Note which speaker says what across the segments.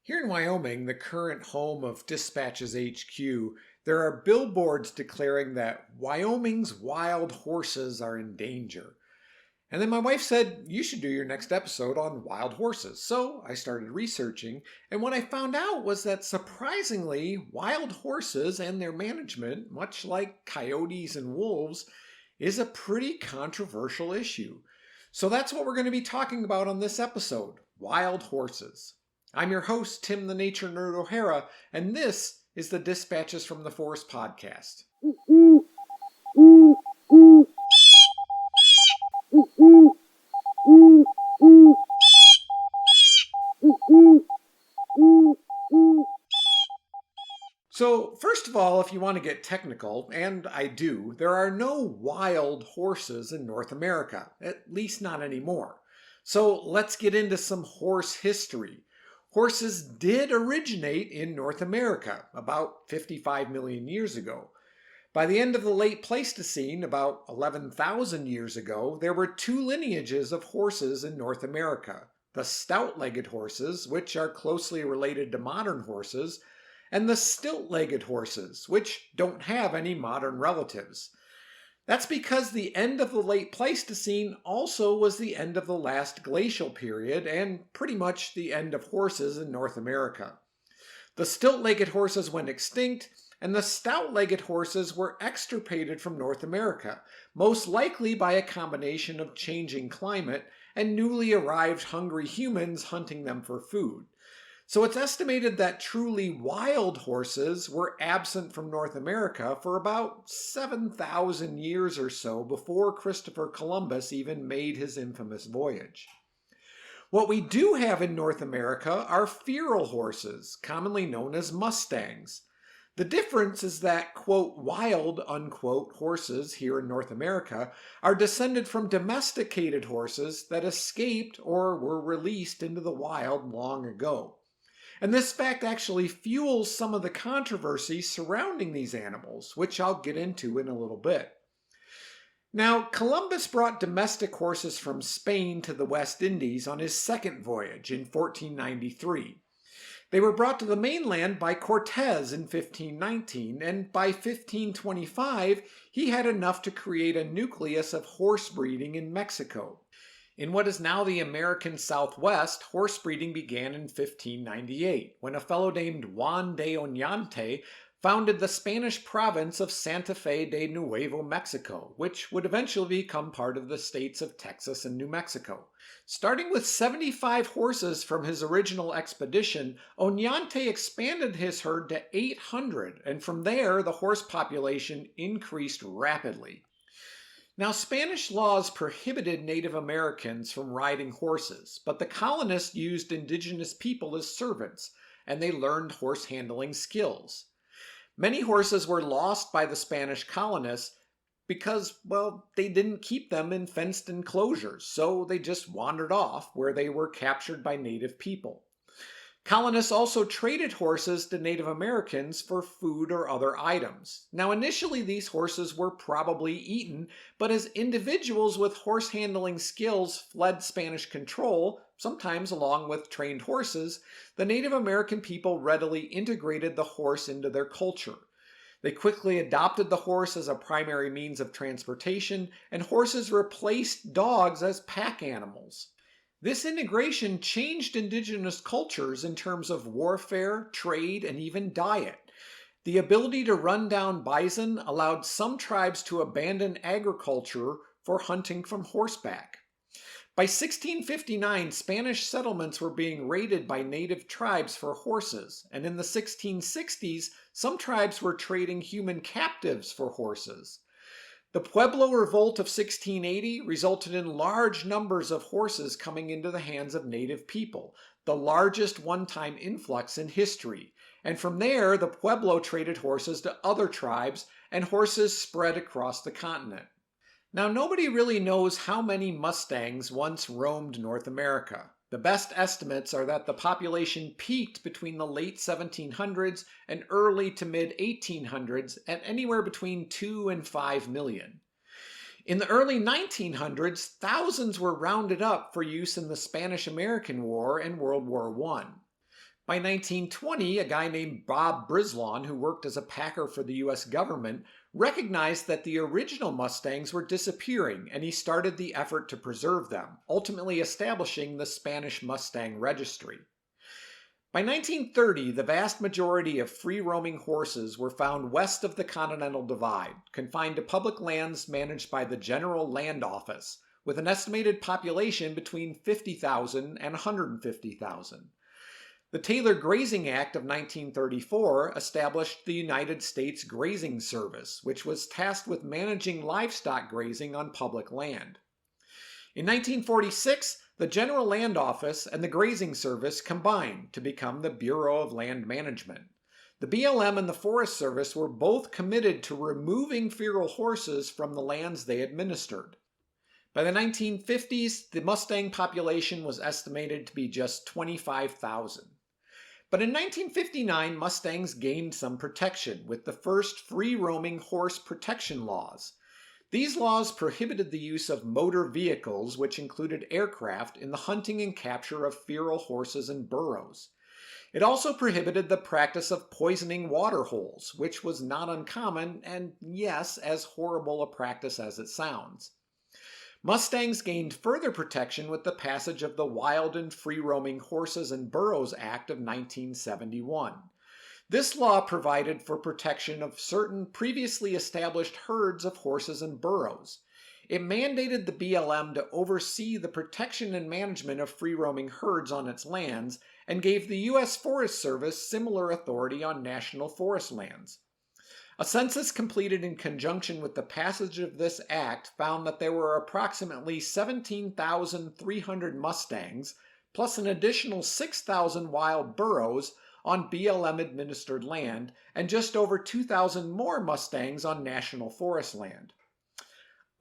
Speaker 1: Here in Wyoming, the current home of Dispatches HQ, there are billboards declaring that Wyoming's wild horses are in danger. And then my wife said, you should do your next episode on wild horses. So I started researching, and what I found out was that surprisingly, wild horses and their management, much like coyotes and wolves, is a pretty controversial issue. So that's what we're going to be talking about on this episode, wild horses. I'm your host, Tim the Nature Nerd O'Hara, and this is the Dispatches from the Forest podcast. So, first of all, if you want to get technical, and I do, there are no wild horses in North America, at least not anymore. So let's get into some horse history. Horses did originate in North America about 55 million years ago. By the end of the late Pleistocene, about 11,000 years ago, there were two lineages of horses in North America. The stout-legged horses, which are closely related to modern horses, and the stilt-legged horses, which don't have any modern relatives. That's because the end of the late Pleistocene also was the end of the last glacial period and pretty much the end of horses in North America. The stilt-legged horses went extinct, and the stout-legged horses were extirpated from North America, most likely by a combination of changing climate and newly arrived hungry humans hunting them for food. So it's estimated that truly wild horses were absent from North America for about 7,000 years or so before Christopher Columbus even made his infamous voyage. What we do have in North America are feral horses, commonly known as Mustangs. The difference is that, quote, wild, unquote, horses here in North America are descended from domesticated horses that escaped or were released into the wild long ago. And this fact actually fuels some of the controversy surrounding these animals, which I'll get into in a little bit. Now, Columbus brought domestic horses from Spain to the West Indies on his second voyage in 1493. They were brought to the mainland by Cortez in 1519, and by 1525, he had enough to create a nucleus of horse breeding in Mexico. In what is now the American Southwest, horse breeding began in 1598, when a fellow named Juan de Oñate founded the Spanish province of Santa Fe de Nuevo Mexico, which would eventually become part of the states of Texas and New Mexico. Starting with 75 horses from his original expedition, Oñate expanded his herd to 800, and from there the horse population increased rapidly. Now, Spanish laws prohibited Native Americans from riding horses, but the colonists used indigenous people as servants, and they learned horse handling skills. Many horses were lost by the Spanish colonists because, well, they didn't keep them in fenced enclosures, so they just wandered off where they were captured by native people. Colonists also traded horses to Native Americans for food or other items. Now, initially these horses were probably eaten, but as individuals with horse handling skills fled Spanish control, sometimes along with trained horses, the Native American people readily integrated the horse into their culture. They quickly adopted the horse as a primary means of transportation, and horses replaced dogs as pack animals. This integration changed indigenous cultures in terms of warfare, trade, and even diet. The ability to run down bison allowed some tribes to abandon agriculture for hunting from horseback. By 1659, Spanish settlements were being raided by native tribes for horses, and in the 1660s, some tribes were trading human captives for horses. The Pueblo Revolt of 1680 resulted in large numbers of horses coming into the hands of native people, the largest one-time influx in history. And from there, the Pueblo traded horses to other tribes, and horses spread across the continent. Now, nobody really knows how many Mustangs once roamed North America. The best estimates are that the population peaked between the late 1700s and early to mid-1800s at anywhere between 2 and 5 million. In the early 1900s, thousands were rounded up for use in the Spanish-American War and World War I. By 1920, a guy named Bob Brislon, who worked as a packer for the US government, recognized that the original Mustangs were disappearing, and he started the effort to preserve them, ultimately establishing the Spanish Mustang Registry. By 1930, the vast majority of free-roaming horses were found west of the Continental Divide, confined to public lands managed by the General Land Office, with an estimated population between 50,000 and 150,000. The Taylor Grazing Act of 1934 established the United States Grazing Service, which was tasked with managing livestock grazing on public land. In 1946, the General Land Office and the Grazing Service combined to become the Bureau of Land Management. The BLM and the Forest Service were both committed to removing feral horses from the lands they administered. By the 1950s, the Mustang population was estimated to be just 25,000. But in 1959, Mustangs gained some protection with the first free-roaming horse protection laws. These laws prohibited the use of motor vehicles, which included aircraft, in the hunting and capture of feral horses and burros. It also prohibited the practice of poisoning water holes, which was not uncommon and, yes, as horrible a practice as it sounds. Mustangs gained further protection with the passage of the Wild and Free-Roaming Horses and Burros Act of 1971. This law provided for protection of certain previously established herds of horses and burros. It mandated the BLM to oversee the protection and management of free-roaming herds on its lands and gave the U.S. Forest Service similar authority on national forest lands. A census completed in conjunction with the passage of this act found that there were approximately 17,300 Mustangs, plus an additional 6,000 wild burros on BLM-administered land, and just over 2,000 more Mustangs on national forest land.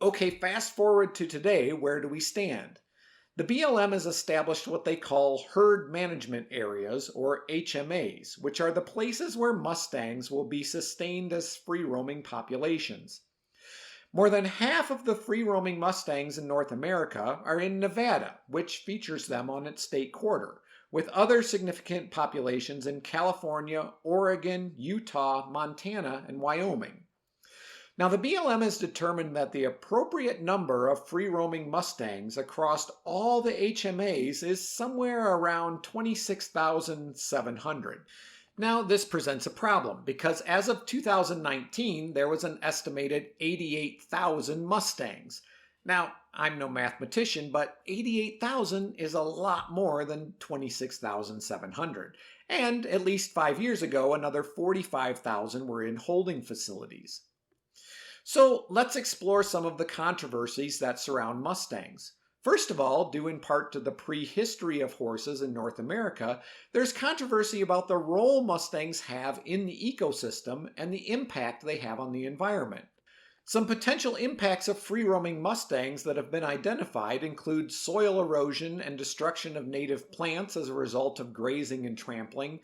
Speaker 1: Okay, fast forward to today, where do we stand? The BLM has established what they call herd management areas, or HMAs, which are the places where Mustangs will be sustained as free-roaming populations. More than half of the free-roaming Mustangs in North America are in Nevada, which features them on its state quarter, with other significant populations in California, Oregon, Utah, Montana, and Wyoming. Now, the BLM has determined that the appropriate number of free-roaming Mustangs across all the HMAs is somewhere around 26,700. Now, this presents a problem because as of 2019, there was an estimated 88,000 Mustangs. Now, I'm no mathematician, but 88,000 is a lot more than 26,700. And at least 5 years ago, another 45,000 were in holding facilities. So let's explore some of the controversies that surround Mustangs. First of all, due in part to the prehistory of horses in North America, there's controversy about the role Mustangs have in the ecosystem and the impact they have on the environment. Some potential impacts of free-roaming Mustangs that have been identified include soil erosion and destruction of native plants as a result of grazing and trampling,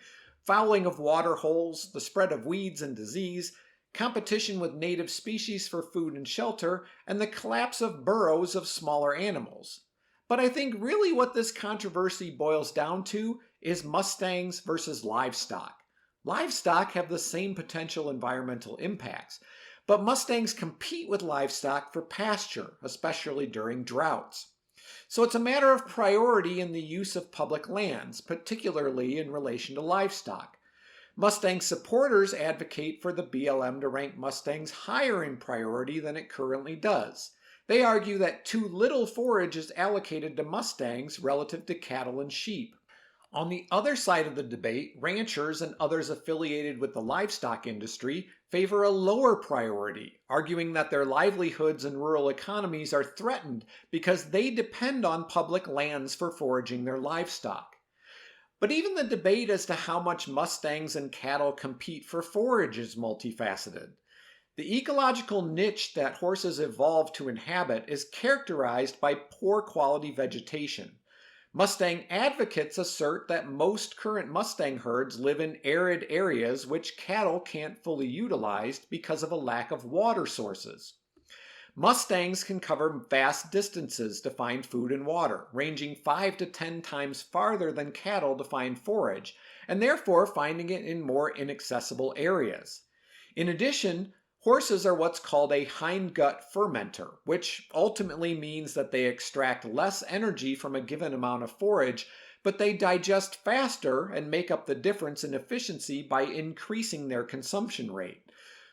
Speaker 1: fouling of water holes, the spread of weeds and disease, competition with native species for food and shelter, and the collapse of burrows of smaller animals. But I think really what this controversy boils down to is Mustangs versus livestock. Livestock have the same potential environmental impacts, but Mustangs compete with livestock for pasture, especially during droughts. So it's a matter of priority in the use of public lands, particularly in relation to livestock. Mustang supporters advocate for the BLM to rank Mustangs higher in priority than it currently does. They argue that too little forage is allocated to Mustangs relative to cattle and sheep. On the other side of the debate, ranchers and others affiliated with the livestock industry favor a lower priority, arguing that their livelihoods and rural economies are threatened because they depend on public lands for foraging their livestock. But even the debate as to how much Mustangs and cattle compete for forage is multifaceted. The ecological niche that horses evolved to inhabit is characterized by poor quality vegetation. Mustang advocates assert that most current Mustang herds live in arid areas which cattle can't fully utilize because of a lack of water sources. Mustangs can cover vast distances to find food and water, ranging 5 to 10 times farther than cattle to find forage, and therefore finding it in more inaccessible areas. In addition, horses are what's called a hindgut fermenter, which ultimately means that they extract less energy from a given amount of forage, but they digest faster and make up the difference in efficiency by increasing their consumption rate.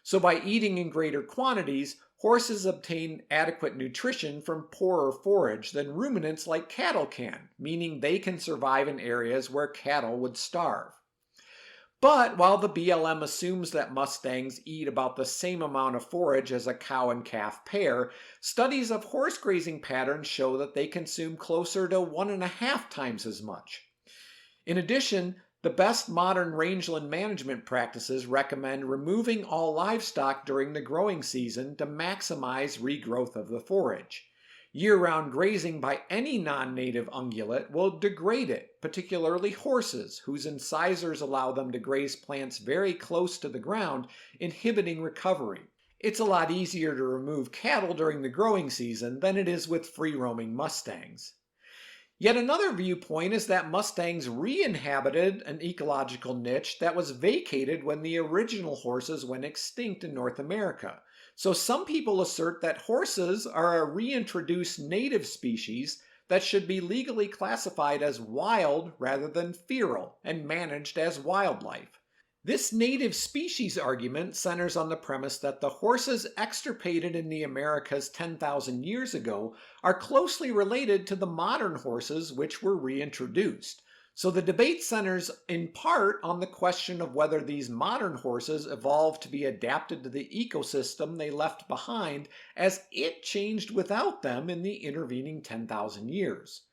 Speaker 1: So by eating in greater quantities, horses obtain adequate nutrition from poorer forage than ruminants like cattle can, meaning they can survive in areas where cattle would starve. But while the BLM assumes that Mustangs eat about the same amount of forage as a cow and calf pair, studies of horse grazing patterns show that they consume closer to 1.5 times as much. In addition, the best modern rangeland management practices recommend removing all livestock during the growing season to maximize regrowth of the forage. Year-round grazing by any non-native ungulate will degrade it, particularly horses, whose incisors allow them to graze plants very close to the ground, inhibiting recovery. It's a lot easier to remove cattle during the growing season than it is with free-roaming Mustangs. Yet another viewpoint is that Mustangs re-inhabited an ecological niche that was vacated when the original horses went extinct in North America. So some people assert that horses are a reintroduced native species that should be legally classified as wild rather than feral and managed as wildlife. This native species argument centers on the premise that the horses extirpated in the Americas 10,000 years ago are closely related to the modern horses which were reintroduced. So the debate centers in part on the question of whether these modern horses evolved to be adapted to the ecosystem they left behind as it changed without them in the intervening 10,000 years.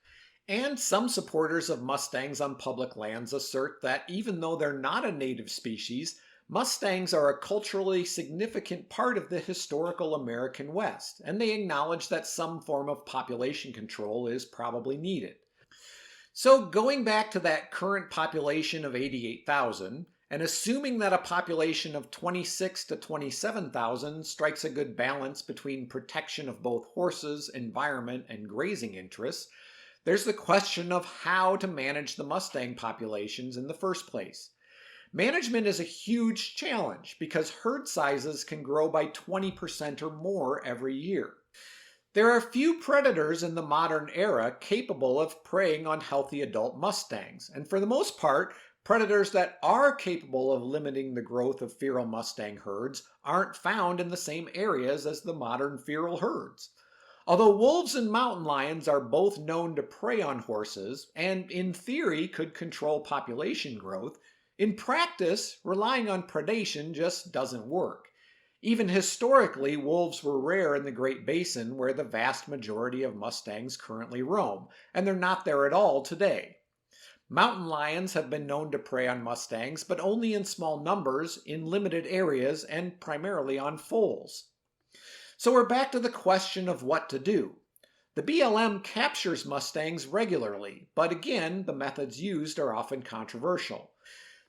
Speaker 1: And some supporters of Mustangs on public lands assert that even though they're not a native species, Mustangs are a culturally significant part of the historical American West, and they acknowledge that some form of population control is probably needed. So going back to that current population of 88,000, and assuming that a population of 26 to 27,000 strikes a good balance between protection of both horses, environment, and grazing interests, there's the question of how to manage the Mustang populations in the first place. Management is a huge challenge because herd sizes can grow by 20% or more every year. There are few predators in the modern era capable of preying on healthy adult Mustangs, and for the most part, predators that are capable of limiting the growth of feral Mustang herds aren't found in the same areas as the modern feral herds. Although wolves and mountain lions are both known to prey on horses and in theory could control population growth, in practice, relying on predation just doesn't work. Even historically, wolves were rare in the Great Basin where the vast majority of Mustangs currently roam, and they're not there at all today. Mountain lions have been known to prey on Mustangs, but only in small numbers, in limited areas, and primarily on foals. So we're back to the question of what to do. The BLM captures Mustangs regularly, but again, the methods used are often controversial.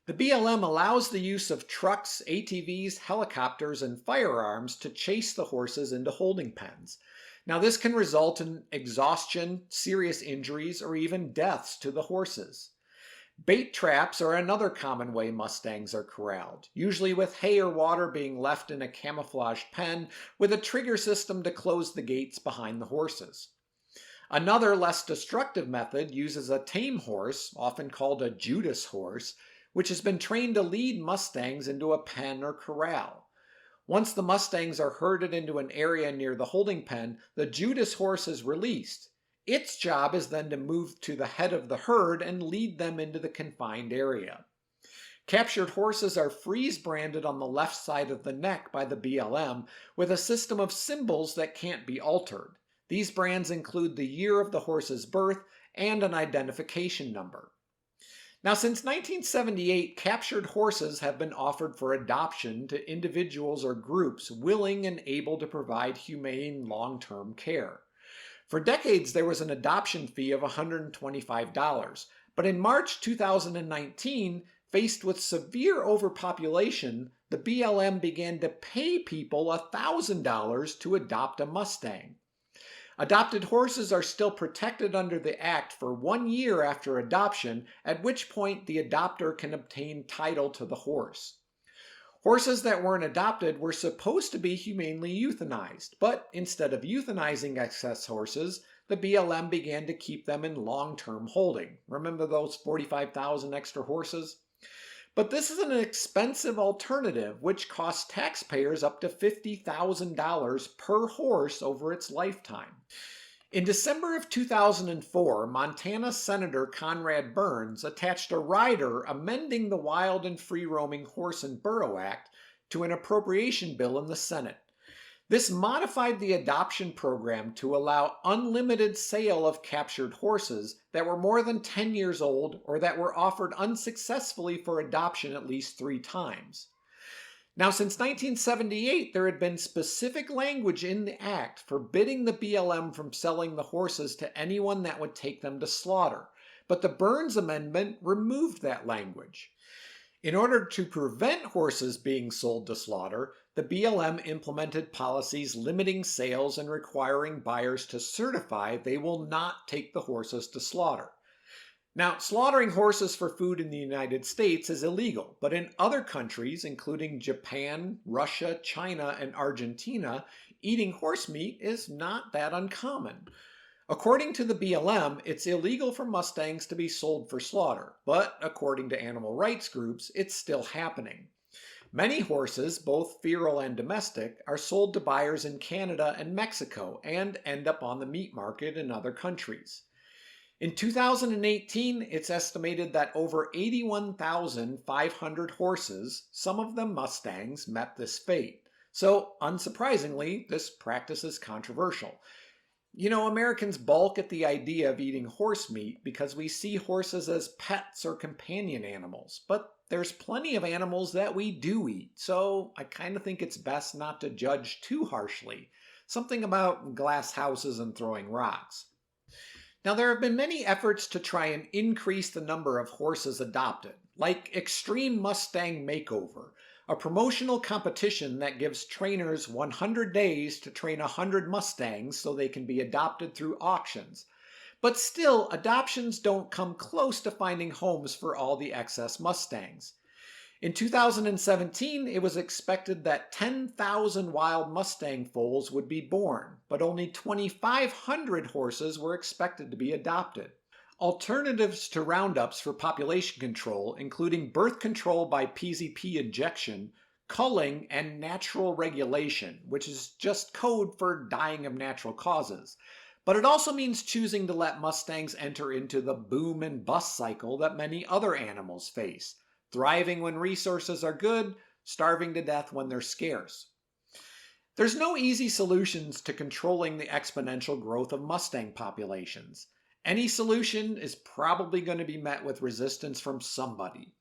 Speaker 1: The BLM allows the use of trucks, ATVs, helicopters, and firearms to chase the horses into holding pens. Now this can result in exhaustion, serious injuries, or even deaths to the horses. Bait traps are another common way Mustangs are corralled, usually with hay or water being left in a camouflaged pen with a trigger system to close the gates behind the horses. Another less destructive method uses a tame horse, often called a Judas horse, which has been trained to lead Mustangs into a pen or corral. Once the Mustangs are herded into an area near the holding pen, the Judas horse is released. Its job is then to move to the head of the herd and lead them into the confined area. Captured horses are freeze branded on the left side of the neck by the BLM with a system of symbols that can't be altered. These brands include the year of the horse's birth and an identification number. Now, since 1978, captured horses have been offered for adoption to individuals or groups willing and able to provide humane long-term care. For decades, there was an adoption fee of $125, but in March 2019, Faced with severe overpopulation, the BLM began to pay people $1,000 to adopt a Mustang. Adopted horses are still protected under the Act for 1 year after adoption, at which point the adopter can obtain title to the horse. Horses that weren't adopted were supposed to be humanely euthanized, but instead of euthanizing excess horses, the BLM began to keep them in long-term holding. Remember those 45,000 extra horses? But this is an expensive alternative which costs taxpayers up to $50,000 per horse over its lifetime. In December of 2004, Montana Senator Conrad Burns attached a rider amending the Wild and Free-Roaming Horse and Burro Act to an appropriation bill in the Senate. This modified the adoption program to allow unlimited sale of captured horses that were more than 10 years old or that were offered unsuccessfully for adoption at least 3 times. Now, since 1978, there had been specific language in the Act forbidding the BLM from selling the horses to anyone that would take them to slaughter, but the Burns Amendment removed that language. In order to prevent horses being sold to slaughter, the BLM implemented policies limiting sales and requiring buyers to certify they will not take the horses to slaughter. Now, slaughtering horses for food in the United States is illegal, but in other countries, including Japan, Russia, China, and Argentina, eating horse meat is not that uncommon. According to the BLM, it's illegal for Mustangs to be sold for slaughter, but according to animal rights groups, it's still happening. Many horses, both feral and domestic, are sold to buyers in Canada and Mexico and end up on the meat market in other countries. In 2018, it's estimated that over 81,500 horses, some of them Mustangs, met this fate. So, unsurprisingly, this practice is controversial. You know, Americans balk at the idea of eating horse meat because we see horses as pets or companion animals, but there's plenty of animals that we do eat, so I kind of think it's best not to judge too harshly. Something about glass houses and throwing rocks. Now, there have been many efforts to try and increase the number of horses adopted, like Extreme Mustang Makeover, a promotional competition that gives trainers 100 days to train 100 Mustangs so they can be adopted through auctions. But still, adoptions don't come close to finding homes for all the excess Mustangs. In 2017, it was expected that 10,000 wild Mustang foals would be born, but only 2,500 horses were expected to be adopted. Alternatives to roundups for population control, including birth control by PZP injection, culling, and natural regulation, which is just code for dying of natural causes. But it also means choosing to let Mustangs enter into the boom and bust cycle that many other animals face. Thriving when resources are good, starving to death when they're scarce. There's no easy solutions to controlling the exponential growth of Mustang populations. Any solution is probably going to be met with resistance from somebody.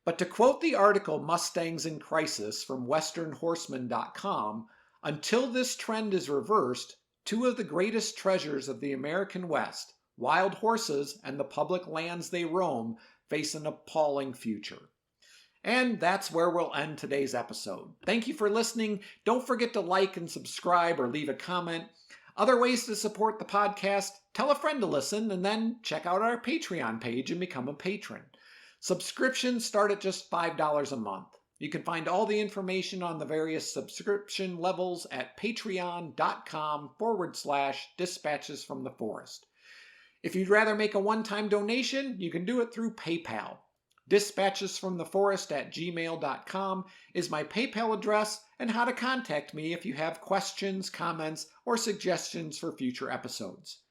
Speaker 1: But to quote the article Mustangs in Crisis from westernhorseman.com, until this trend is reversed, 2 of the greatest treasures of the American West, wild horses and the public lands they roam, face an appalling future. And that's where we'll end today's episode. Thank you for listening. Don't forget to like and subscribe or leave a comment. Other ways to support the podcast: tell a friend to listen, and then check out our Patreon page and become a patron. Subscriptions start at just $5 a month. You can find all the information on the various subscription levels at patreon.com/dispatches from the forest. If you'd rather make a one-time donation, you can do it through PayPal. dispatchesfromtheforest@gmail.com is my PayPal address, and how to contact me if you have questions, comments, or suggestions for future episodes.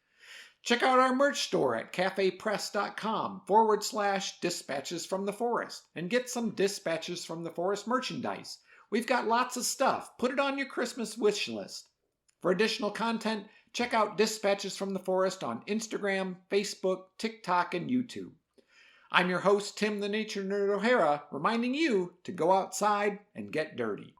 Speaker 1: Check out our merch store at cafepress.com/dispatches from the forest and get some Dispatches from the Forest merchandise. We've got lots of stuff. Put it on your Christmas wish list. For additional content, check out Dispatches from the Forest on Instagram, Facebook, TikTok, and YouTube. I'm your host, Tim the Nature Nerd O'Hara, reminding you to go outside and get dirty.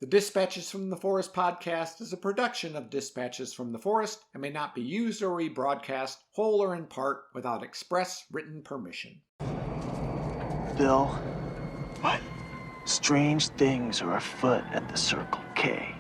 Speaker 1: The Dispatches from the Forest podcast is a production of Dispatches from the Forest and may not be used or rebroadcast, whole or in part, without express written permission.
Speaker 2: Bill. What? Strange things are afoot at the Circle K.